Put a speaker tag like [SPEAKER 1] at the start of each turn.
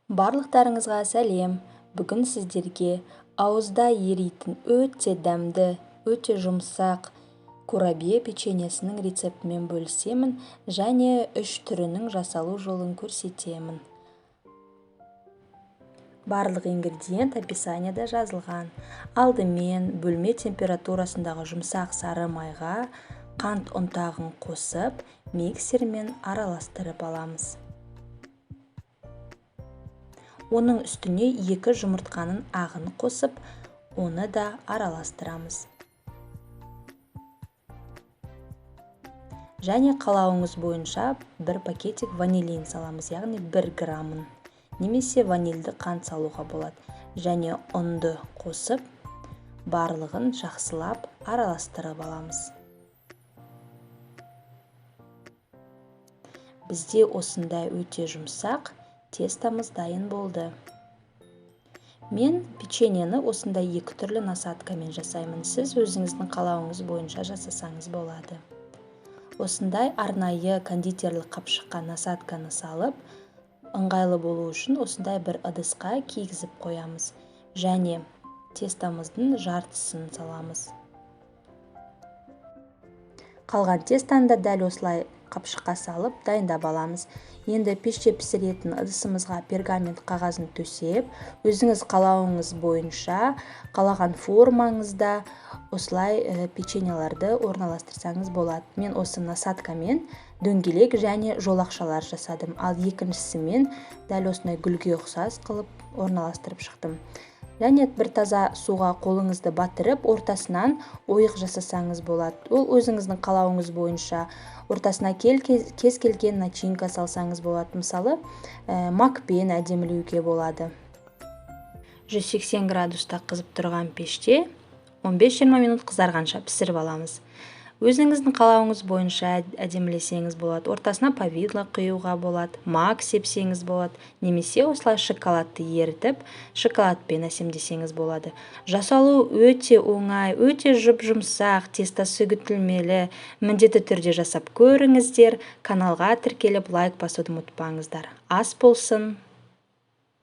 [SPEAKER 1] Барлықтарыңызға сәлем. Бүгін сіздерге ауызда еритін өте дәмді, өте жұмсақ курабье печеньесінің рецептімен бөлісемін және 3 түрінің жасалу жолын көрсетемін. Барлық ингредиент описаниеда жазылған. Алдымен бөлме температурасындағы жұмсақ сары майға қант ұнтағын қосып, миксермен араластырып аламыз. Оның үстіне 2 жұмыртқаның ағын қосып, оны да араластырамыз. Және қалауыңыз бойынша 1 пакетик ванилин саламыз, яғни 1 грамын. Немесе ванильді қант салуға болады. Және ұнды қосып, барлығын жақсылап араластырып аламыз. Бізде осындай өте жұмсақ тестамыз дайын болды. Мен печеньені осындай 2 түрлі насаткамен жасаймын. Сіз өзіңіздің қалауыңыз бойынша жасасаңыз болады. Осындай арнайы кондитерлік қапшыққа насатканы салып, ыңғайлы болу үшін осындай бір ыдысқа кигізіп қоямыз. Және тестамыздың жартысын саламыз. Қалған тестаны да дәл осылай қапшыққа салып дайындап аламыз. Енді пеште пісіретін ыдысымызға пергамент қағазын төсеп, өзіңіз қалауыңыз бойынша қалаған формаңызда осылай печеньеларды орналастырсаңыз болады. Мен осы насаткамен дөңгелек және жолақшалар жасадым, ал екіншісімен дәл осындай гүлге ұқсас қылып орналастырып шықтым. Және бір таза суға қолыңызды батырып, ортасынан ойық жасасаңыз болады. Ол өзіңіздің қалауыңыз бойынша ортасына кез келген начинка салсаңыз болады. Мысалы, макпен әдемілеуге болады. 180 градуста қызып тұрған пеште 15-20 минут қызарғанша пісіріп аламыз. Өзіңіздің қалауыңыз бойынша әдемілесеңіз болады. Ортасына повидло құюға болады, мак сепсеңіз болады, немесе осылай шоколадты ерітіп, шоколадпен әсемдесеңіз болады. Жасалу өте оңай, өте жұп-жұмсақ, тестасы үгітілмелі. Міндетті түрде жасап көріңіздер. Каналға тіркеліп лайк басуды ұмытпаңыздар. Ас болсын!